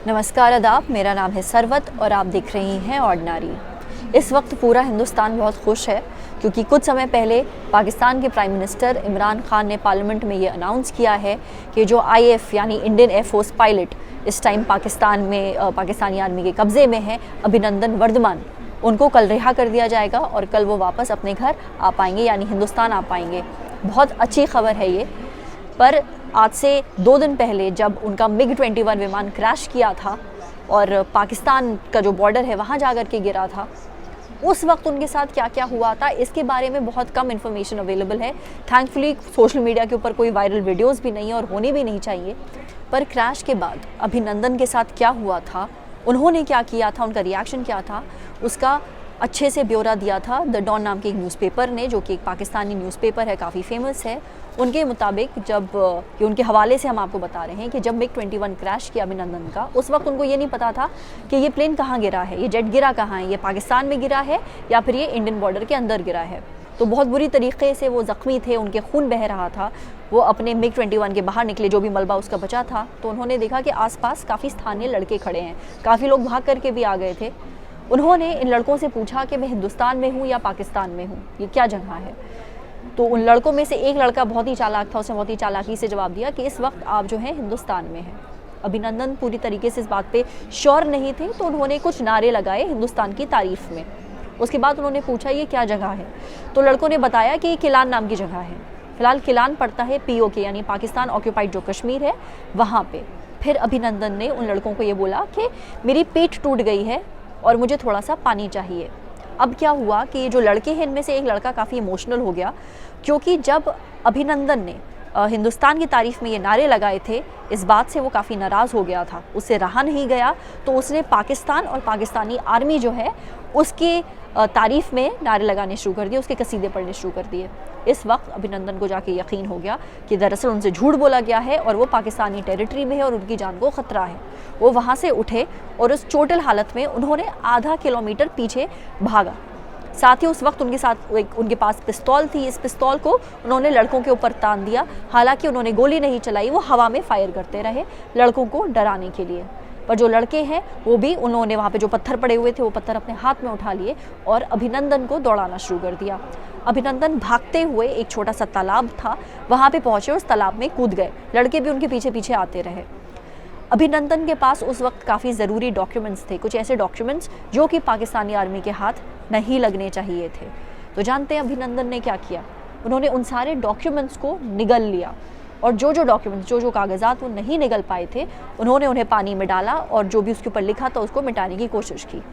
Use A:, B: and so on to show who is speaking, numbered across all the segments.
A: नमस्कार आदाब, मेरा नाम है सरवत और आप देख रही हैं ऑर्डिनरी। इस वक्त पूरा हिंदुस्तान बहुत खुश है क्योंकि कुछ समय पहले पाकिस्तान के प्राइम मिनिस्टर इमरान खान ने पार्लियामेंट में ये अनाउंस किया है कि जो IAF यानी इंडियन एयरफोर्स पायलट इस टाइम पाकिस्तान में पाकिस्तानी आर्मी के कब्ज़े में है, अभिनंदन वर्धमान, उनको कल रिहा कर दिया जाएगा और कल वो वापस अपने घर आ पाएंगे यानी हिंदुस्तान आ पाएंगे। बहुत अच्छी खबर है ये। पर आज से 2 दिन पहले जब उनका MiG-21 विमान क्रैश किया था और पाकिस्तान का जो बॉर्डर है वहाँ जा कर के गिरा था, उस वक्त उनके साथ क्या क्या हुआ था इसके बारे में बहुत कम इन्फॉर्मेशन अवेलेबल है। थैंकफुली सोशल मीडिया के ऊपर कोई वायरल वीडियोस भी नहीं है और होने भी नहीं चाहिए। पर क्रैश के बाद अभिनंदन के साथ क्या हुआ था, उन्होंने क्या किया था, उनका रिएक्शन क्या था, उसका अच्छे से ब्यौरा दिया था द डॉन नाम के एक न्यूज़पेपर ने, जो कि एक पाकिस्तानी न्यूज़पेपर है, काफ़ी फेमस है। उनके मुताबिक जब ये उनके हवाले से हम आपको बता रहे हैं कि जब MiG-21 क्रैश किया अभिनंदन का, उस वक्त उनको ये नहीं पता था कि ये प्लेन कहाँ गिरा है, ये जेट गिरा कहाँ है, ये पाकिस्तान में गिरा है या फिर ये इंडियन बॉर्डर के अंदर गिरा है। तो बहुत बुरी तरीके से वो ज़ख्मी थे, उनके खून बह रहा था। वो अपने MiG-21 के बाहर निकले, जो भी मलबा उसका बचा था, तो उन्होंने देखा कि आसपास काफ़ी स्थानीय लड़के खड़े हैं, काफ़ी लोग भाग करके भी आ गए थे। उन्होंने इन लड़कों से पूछा कि मैं हिंदुस्तान में हूँ या पाकिस्तान में हूँ, ये क्या जगह है। तो उन लड़कों में से एक लड़का बहुत ही चालाक था, उसने बहुत ही चालाकी से जवाब दिया कि इस वक्त आप जो है हिंदुस्तान में हैं। अभिनंदन पूरी तरीके से इस बात पे श्योर नहीं थे, तो उन्होंने कुछ नारे लगाए हिंदुस्तान की तारीफ में। उसके बाद उन्होंने पूछा ये क्या जगह है, तो लड़कों ने बताया कि ये किलान नाम की जगह है। फिलहाल किलान पड़ता है POK यानी पाकिस्तान ऑक्यूपाइड जो कश्मीर है वहाँ पे। फिर अभिनंदन ने उन लड़कों को ये बोला कि मेरी पेट टूट गई है और मुझे थोड़ा सा पानी चाहिए। अब क्या हुआ कि जो लड़के हैं इनमें से एक लड़का काफ़ी इमोशनल हो गया, क्योंकि जब अभिनंदन ने हिंदुस्तान की तारीफ में ये नारे लगाए थे, इस बात से वो काफ़ी नाराज़ हो गया था, उससे रहा नहीं गया। तो उसने पाकिस्तान और पाकिस्तानी आर्मी जो है उसकी तारीफ़ में नारे लगाने शुरू कर दिए, उसके कसीदे पढ़ने शुरू कर दिए। इस वक्त अभिनंदन को जाके यकीन हो गया कि दरअसल उनसे झूठ बोला गया है और वो पाकिस्तानी टेरिटरी में है और उनकी जान को ख़तरा है। वो वहाँ से उठे और उस चोटिल हालत में उन्होंने आधा किलोमीटर पीछे भागा। साथ ही उस वक्त उनके साथ उनके पास पिस्तौल थी। इस पिस्तौल को उन्होंने लड़कों के ऊपर तान दिया। हालांकि उन्होंने गोली नहीं चलाई, वो हवा में फायर करते रहे लड़कों को डराने के लिए। पर जो लड़के हैं वो भी, उन्होंने वहाँ पे जो पत्थर पड़े हुए थे वो पत्थर अपने हाथ में उठा लिए और अभिनंदन को दौड़ाना शुरू कर दिया। अभिनंदन भागते हुए एक छोटा सा तालाब था, वहाँ पे पहुँचे, उस तालाब में कूद गए। लड़के भी उनके पीछे पीछे आते रहे। अभिनंदन के पास उस वक्त काफ़ी ज़रूरी डॉक्यूमेंट्स थे, कुछ ऐसे डॉक्यूमेंट्स जो कि पाकिस्तानी आर्मी के हाथ नहीं लगने चाहिए थे। तो जानते हैं अभिनंदन ने क्या किया, उन्होंने उन सारे डॉक्यूमेंट्स को निगल लिया और जो डॉक्यूमेंट्स, जो कागजात वो नहीं निगल पाए थे, उन्होंने उन्हें पानी में डाला और जो भी उसके ऊपर लिखा था उसको मिटाने की कोशिश की।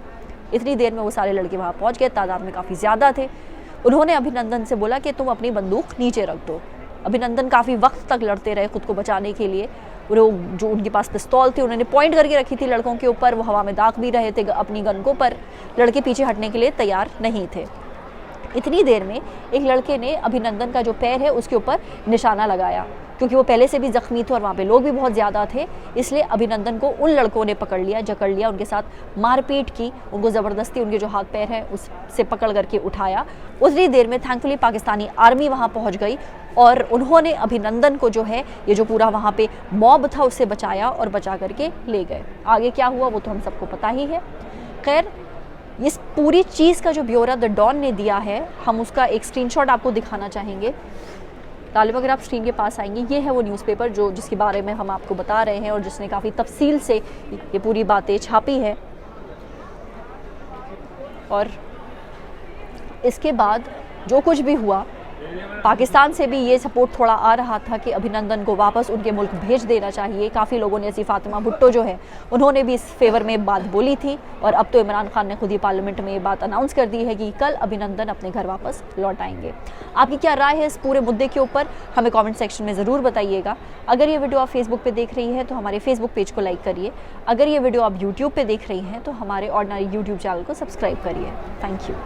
A: इतनी देर में वो सारे लड़के वहाँ पहुँच गए, तादाद में काफ़ी ज़्यादा थे। उन्होंने अभिनंदन से बोला कि तुम अपनी बंदूक नीचे रख दो। अभिनंदन काफ़ी वक्त तक लड़ते रहे खुद को बचाने के लिए। वो जो उनके पास पिस्तौल थी उन्होंने पॉइंट करके रखी थी लड़कों के ऊपर, वो हवा में दाग भी रहे थे अपनी गन को, पर लड़के पीछे हटने के लिए तैयार नहीं थे। इतनी देर में एक लड़के ने अभिनंदन का जो पैर है उसके ऊपर निशाना लगाया, क्योंकि वो पहले से भी ज़ख्मी थे और वहाँ पे लोग भी बहुत ज़्यादा थे। इसलिए अभिनंदन को उन लड़कों ने पकड़ लिया, जकड़ लिया, उनके साथ मारपीट की, उनको ज़बरदस्ती उनके जो हाथ पैर हैं उससे पकड़ करके उठाया। उतनी देर में थैंकफुली पाकिस्तानी आर्मी वहाँ पहुँच गई और उन्होंने अभिनंदन को जो है, ये जो पूरा वहाँ पे मॉब था, उससे बचाया और बचा करके ले गए। आगे क्या हुआ वो तो हम सबको पता ही है। खैर, इस पूरी चीज़ का जो ब्यौरा द डॉन ने दिया है, हम उसका एक स्क्रीनशॉट आपको दिखाना चाहेंगे। तालिब, अगर आप स्क्रीन के पास आएंगे, ये है वो न्यूज़पेपर जिसके बारे में हम आपको बता रहे हैं और जिसने काफ़ी तफसील से ये पूरी बातें छापी है। और इसके बाद जो कुछ भी हुआ, पाकिस्तान से भी ये सपोर्ट थोड़ा आ रहा था कि अभिनंदन को वापस उनके मुल्क भेज देना चाहिए। काफ़ी लोगों ने, ऐसी फातिमा भुट्टो जो है उन्होंने भी इस फेवर में बात बोली थी और अब तो इमरान खान ने खुद ही पार्लियामेंट में ये बात अनाउंस कर दी है कि कल अभिनंदन अपने घर वापस लौट आएंगे। आपकी क्या राय है इस पूरे मुद्दे के ऊपर, हमें कमेंट सेक्शन में ज़रूर बताइएगा। अगर ये वीडियो आप फेसबुक पे देख रही हैं तो हमारे फेसबुक पेज को लाइक करिए। अगर ये वीडियो आप यूट्यूब पे देख रही हैं तो हमारे ऑर्डिनरी यूट्यूब चैनल को सब्सक्राइब करिए। Thank you.